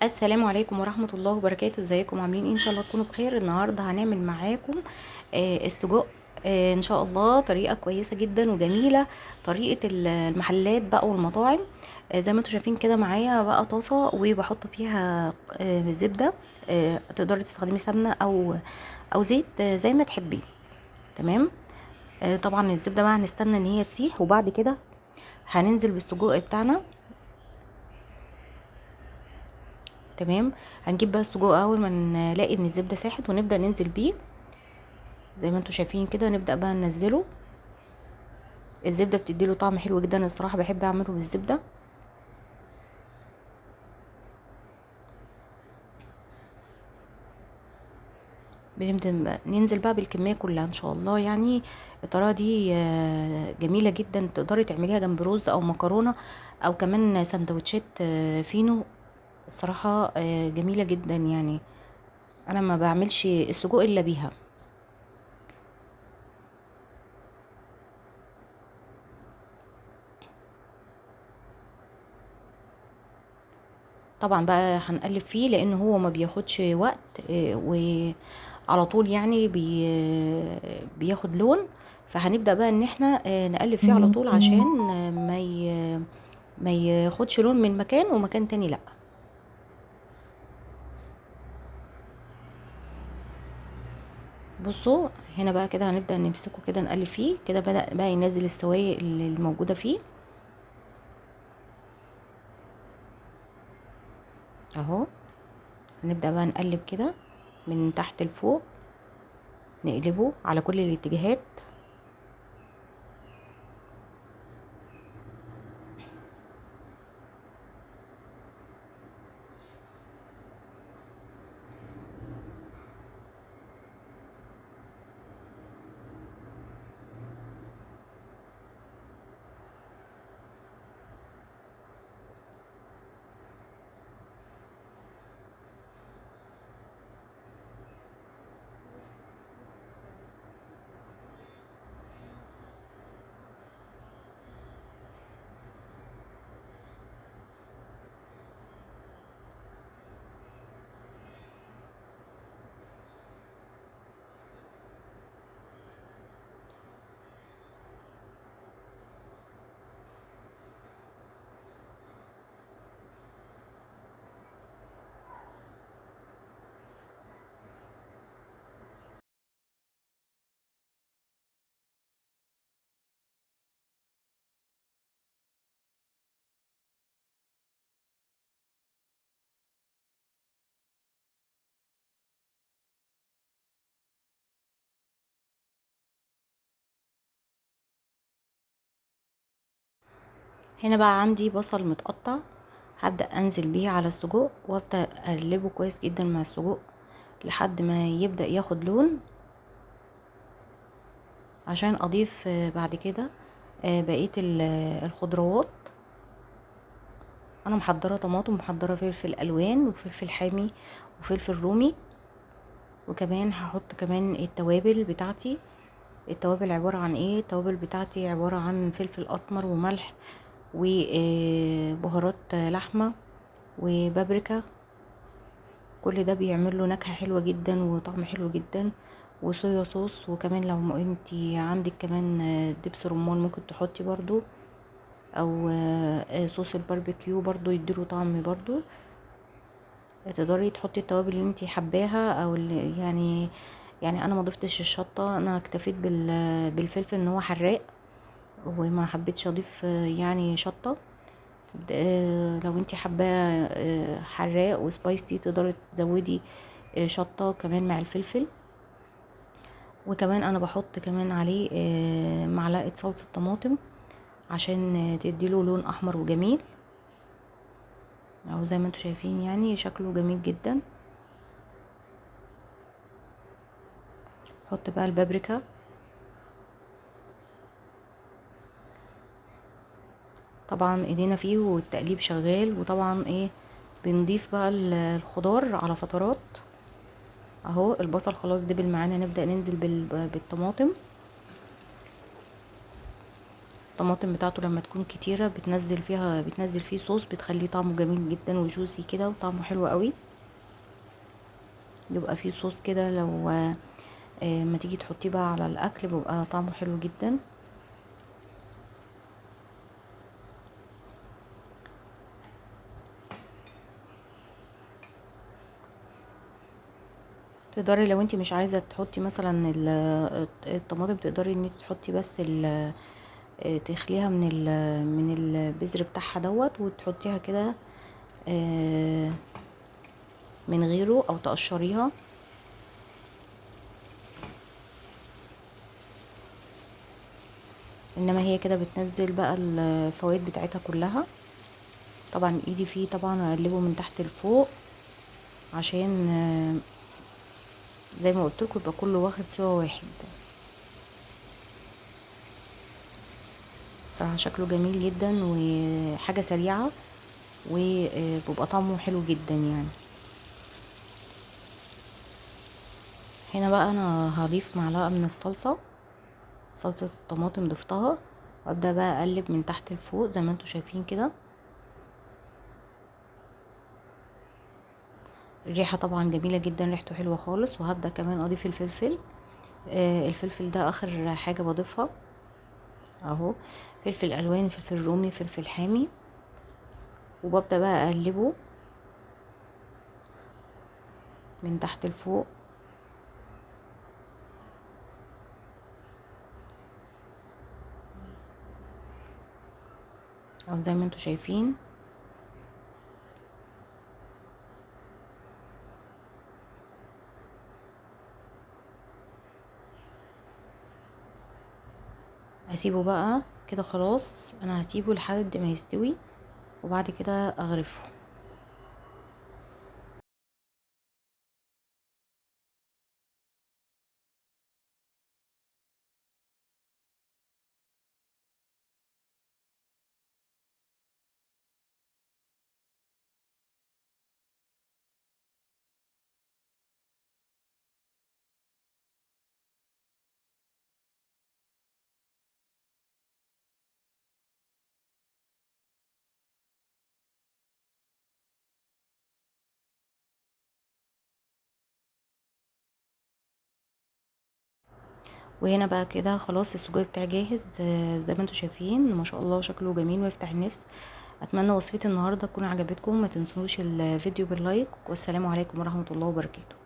السلام عليكم ورحمة الله وبركاته. ازيكم عاملين ايه؟ ان شاء الله تكونوا بخير. النهاردة هنعمل معاكم السجق. ان شاء الله طريقة كويسة جدا وجميلة، طريقة المحلات بقى والمطاعم. زي ما انتم شايفين كده معايا بقى طاسة وبحط فيها زبدة. تقدري تستخدمي سمنة او زيت، زي ما تحبي. تمام. طبعا الزبدة بقى هنستنى ان هي تسيح، وبعد كده هننزل بالسجق بتاعنا. تمام. هنجيب بقى السجق اول ما نلاقي ان الزبده ساحت ونبدا ننزل بيه زي ما انتم شايفين كده. نبدا بقى ننزله. الزبده بتديله طعم حلو جدا الصراحه، بحب اعمله بالزبده. ننزل بقى بالكميه كلها ان شاء الله. يعني الطريقه دي جميله جدا، تقدري تعمليها جنب رز او مكرونه او كمان سندوتشات فينو. الصراحه جميله جدا يعني. انا ما بعملش السجق الا بيها. طبعا بقى هنقلب فيه لان هو ما بياخدش وقت، وعلى طول يعني بياخد لون. فهنبدأ بقى ان احنا نقلب فيه على طول عشان ما ياخدش لون من مكان ومكان تاني لا. بصوا هنا بقى كده هنبدأ نمسكه كده نقلب فيه كده، بدأ بقى ينزل السوائل اللي الموجودة فيه اهو. هنبدأ بقى نقلب كده من تحت لفوق، نقلبه على كل الاتجاهات. هنا بقى عندي بصل متقطع، هبدأ انزل بيه على السجق وابدأ اقلبه كويس جدا مع السجق لحد ما يبدأ ياخد لون، عشان اضيف بعد كده بقية الخضروات. انا محضرة طماطم، محضرة فلفل الوان وفلفل حامي وفلفل رومي، وكمان هحط كمان التوابل بتاعتي. التوابل عبارة عن ايه؟ التوابل بتاعتي عبارة عن فلفل اسمر وملح وبهارات لحمة وبابريكا. كل ده بيعمل له نكهة حلوة جدا وطعم حلو جدا. وصويا صوص، وكمان لو ما انتي عندك كمان دبس رمان ممكن تحطي برضو، او صوص الباربيكيو برضو يديله طعم برضو. تقدري تحطي التوابل اللي انتي حباها او اللي يعني انا ما ضفتش الشطة، انا اكتفيت بالفلفل ان هو حراق وما حبيتش اضيف يعني شطة. لو انتي حباه حراق وسبايسي تقدري تزودي شطة كمان مع الفلفل. وكمان انا بحط كمان عليه معلقة صلصة طماطم عشان تديله لون احمر وجميل، او زي ما انتم شايفين يعني شكله جميل جدا. حط بقى البابريكا. طبعا ايدينا فيه والتقليب شغال، وطبعا ايه بنضيف بقى الخضار على فترات. اهو البصل خلاص دبل معانا، نبدأ ننزل بالطماطم. الطماطم بتاعته لما تكون كتيرة بتنزل فيه صوص، بتخليه طعمه جميل جدا وجوسي كده وطعمه حلو قوي. بيبقى فيه صوص كده، لو ما تيجي تحطيه بقى على الاكل بيبقى طعمه حلو جدا. تقدري لو انت مش عايزه تحطي مثلا الطماطم، تقدري ان انت تحطي بس تخليها من البذر بتاعها دوت، وتحطيها كده من غيره، او تقشريها. انما هي كده بتنزل بقى الفوائد بتاعتها كلها. طبعا ايدي فيه طبعا اقلبه من تحت لفوق، عشان زي ما قلت لكم يبقى كله واخد سوا واحد. صراحه شكله جميل جدا وحاجه سريعه، وبيبقى طعمه حلو جدا يعني. هنا بقى انا هضيف معلقه من صلصه الطماطم ضفتها، وابدا بقى اقلب من تحت لفوق زي ما انتم شايفين كده. الريحه طبعا جميله جدا، ريحته حلوه خالص. وهبدا كمان اضيف الفلفل. الفلفل ده اخر حاجه بضيفها اهو. فلفل الوان، فلفل رومي، فلفل حامي. وببدا بقى اقلبه من تحت لفوق، او زي ما انتم شايفين. اسيبه بقى كده خلاص، انا هسيبه لحد ما يستوي، وبعد كده اغرفه. وهنا بقى كده خلاص السجق بتاعي جاهز. زي ما انتم شايفين ما شاء الله شكله جميل ويفتح النفس. اتمنى وصفتي النهارده تكون عجبتكم. ما تنسوش الفيديو باللايك، والسلام عليكم ورحمة الله وبركاته.